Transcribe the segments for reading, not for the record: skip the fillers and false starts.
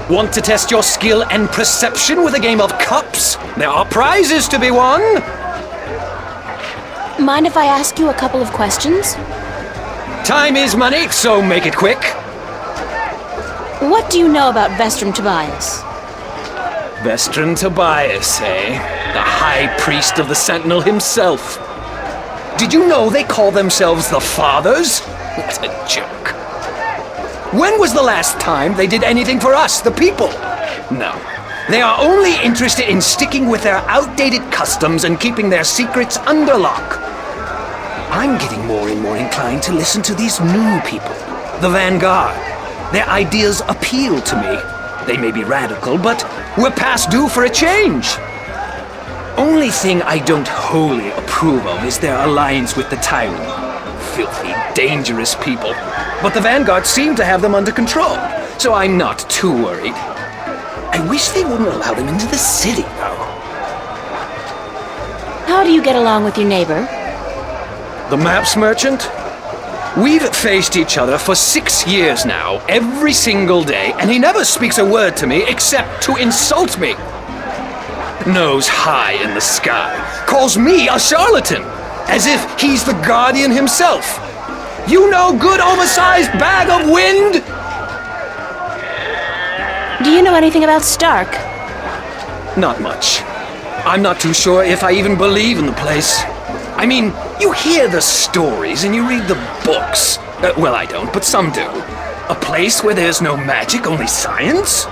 Want to test your skill and perception with a game of cups? There are prizes to be won! Mind if I ask you a couple of questions? Time is money, so make it quick. What do you know about Vestrum Tobias? Vestrum Tobias, eh? The High Priest of the Sentinel himself. Did you know they call themselves the Fathers? What a joke. When was the last time they did anything for us, the people? No. They are only interested in sticking with their outdated customs and keeping their secrets under lock. I'm getting more and more inclined to listen to these new people, the Vanguard. Their ideas appeal to me. They may be radical, but we're past due for a change. Only thing I don't wholly approve of is their alliance with the Tyrant. Filthy, dangerous people. But the Vanguard seem to have them under control, so I'm not too worried. I wish they wouldn't allow them into the city, though. How do you get along with your neighbor? The maps merchant? We've faced each other for 6 years now, every single day, and he never speaks a word to me except to insult me. Nose high in the sky, calls me a charlatan, as if he's the guardian himself. You know, good oversized bag of wind? Do you know anything about Stark? Not much. I'm not too sure if I even believe in the place. I mean, you hear the stories and you read the books. Well, I don't, but some do. A place where there's no magic, only science?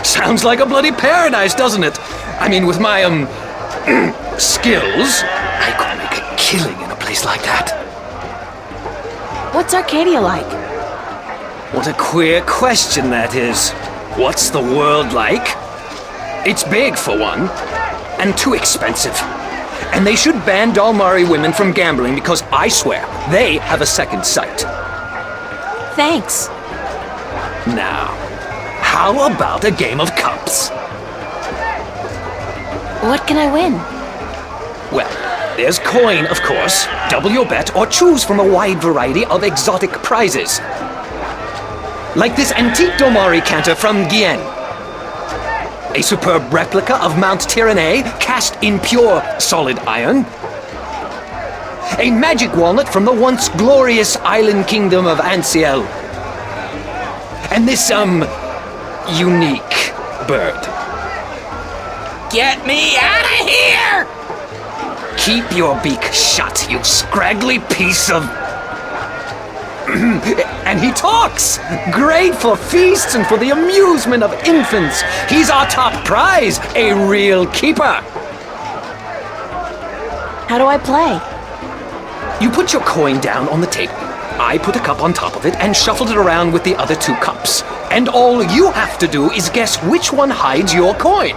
Sounds like a bloody paradise, doesn't it? I mean, with my, skills, I could make a killing in a place like that. What's Arcadia like? What a queer question that is. What's the world like? It's big, for one, and too expensive. And they should ban Dalmari women from gambling because I swear, they have a second sight. Thanks. Now, how about a game of cups? What can I win? Well, there's coin, of course. Double your bet or choose from a wide variety of exotic prizes. Like this antique Domari canter from Gien. A superb replica of Mount Tyranny cast in pure solid iron. A magic walnut from the once glorious island kingdom of Ansiel. And this, unique bird. Get me out of here! Keep your beak shut, you scraggly piece of... And he talks! Great for feasts and for the amusement of infants. He's our top prize, a real keeper. How do I play? You put your coin down on the table. I put a cup on top of it and shuffle it around with the other 2 cups. And all you have to do is guess which one hides your coin.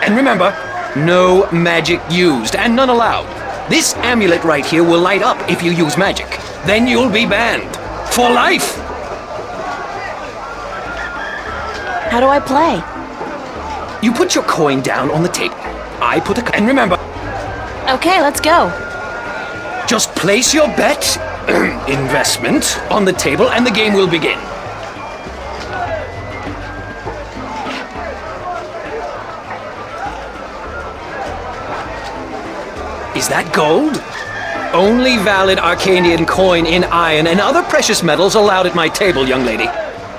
And remember, no magic used and none allowed. This amulet right here will light up if you use magic. Then you'll be banned. For life! How do I play? You put your coin down on the table. I put a... And remember... Okay, let's go. Just place your bet, investment, on the table and the game will begin. Is that gold? Only valid Arcadian coin in iron and other precious metals allowed at my table, young lady.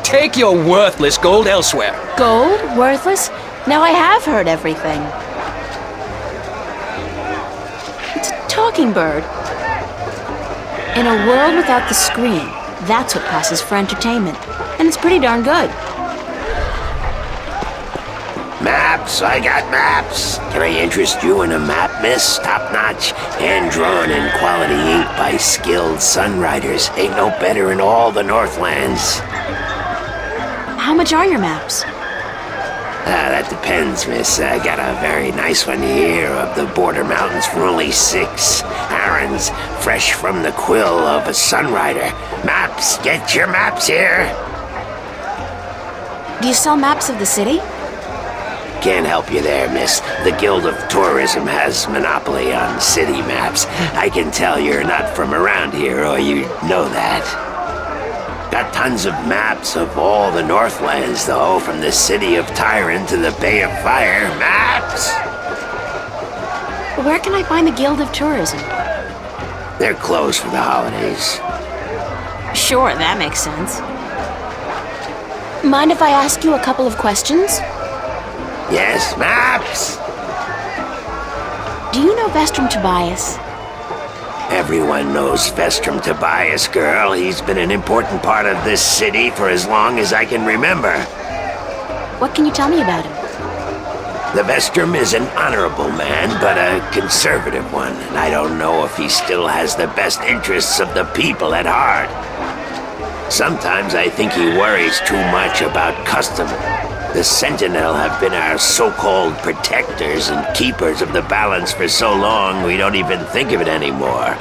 Take your worthless gold elsewhere. Gold? Worthless? Now I have heard everything. It's a talking bird. In a world without the screen, that's what passes for entertainment. And it's pretty darn good. Maps, I got maps. Can I interest you in a map, miss? Top-notch, hand-drawn in quality ink by skilled sunriders. Ain't no better in all the Northlands. How much are your maps? That depends, miss. I got a very nice one here of the border mountains for only 6 arons, fresh from the quill of a sunrider. Maps, get your maps here. Do you sell maps of the city? Can't help you there, miss. The Guild of Tourism has monopoly on city maps. I can tell you're not from around here, or you know that. Got tons of maps of all the Northlands, though, from the city of Tyron to the Bay of Fire. Maps! Where can I find the Guild of Tourism? They're closed for the holidays. Sure, that makes sense. Mind if I ask you a couple of questions? Yes, maps! Do you know Vestrum Tobias? Everyone knows Vestrum Tobias, girl. He's been an important part of this city for as long as I can remember. What can you tell me about him? The Vestrum is an honorable man, but a conservative one, and I don't know if he still has the best interests of the people at heart. Sometimes I think he worries too much about custom. The Sentinel have been our so-called protectors and keepers of the balance for so long we don't even think of it anymore.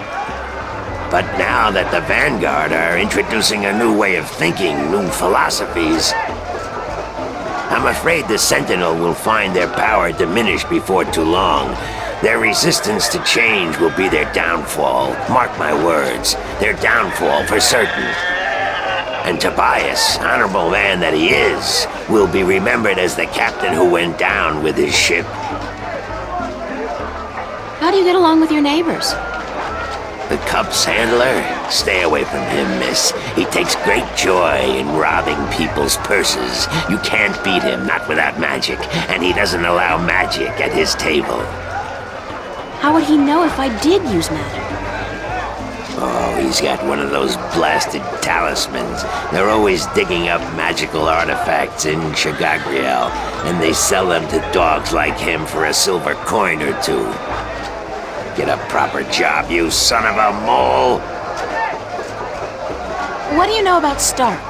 But now that the Vanguard are introducing a new way of thinking, new philosophies, I'm afraid the Sentinel will find their power diminish before too long. Their resistance to change will be their downfall. Mark my words, their downfall for certain. And Tobias, honorable man that he is, will be remembered as the captain who went down with his ship. How do you get along with your neighbors? The Cup's handler? Stay away from him, miss. He takes great joy in robbing people's purses. You can't beat him, not without magic, and he doesn't allow magic at his table. How would he know if I did use magic? Oh, he's got one of those blasted talismans. They're always digging up magical artifacts in Chagagriel, and they sell them to dogs like him for a silver coin or two. Get a proper job, you son of a mole! What do you know about Stark?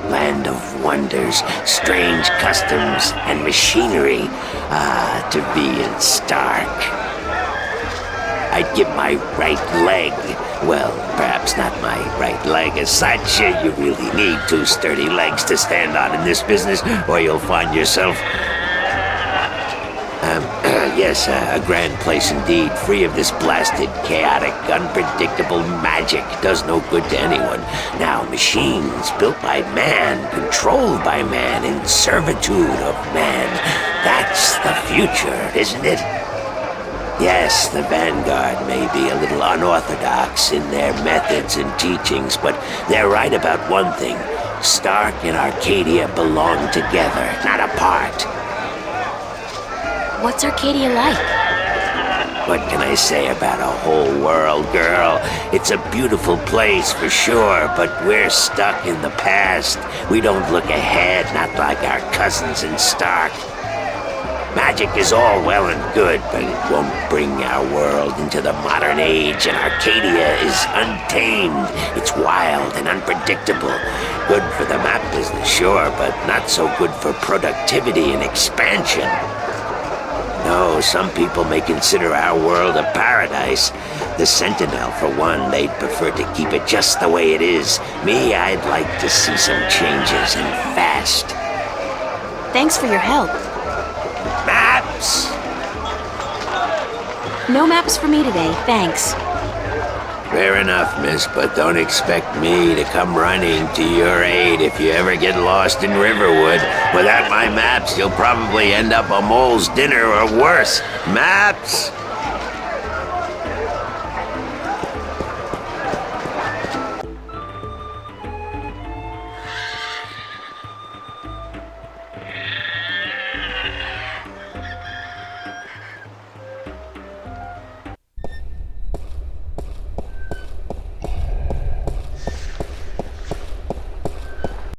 Land of wonders, strange customs, and machinery. Ah, to be in Stark. I'd give my right leg. Well, perhaps not my right leg as such. You really need two sturdy legs to stand on in this business, or you'll find yourself... yes, a grand place indeed, free of this blasted, chaotic, unpredictable magic. Does no good to anyone. Now, machines built by man, controlled by man, in servitude of man. That's the future, isn't it? Yes, the Vanguard may be a little unorthodox in their methods and teachings, but they're right about one thing. Stark and Arcadia belong together, not apart. What's Arcadia like? What can I say about a whole world, girl? It's a beautiful place for sure, but we're stuck in the past. We don't look ahead, not like our cousins in Stark. Magic is all well and good, but it won't bring our world into the modern age, and Arcadia is untamed. It's wild and unpredictable. Good for the map business, sure, but not so good for productivity and expansion. No, some people may consider our world a paradise. The Sentinel, for one, they'd prefer to keep it just the way it is. Me, I'd like to see some changes, and fast. Thanks for your help. Maps! No maps for me today, thanks. Fair enough, miss, but don't expect me to come running to your aid if you ever get lost in Riverwood. Without my maps, you'll probably end up a mole's dinner or worse. Maps!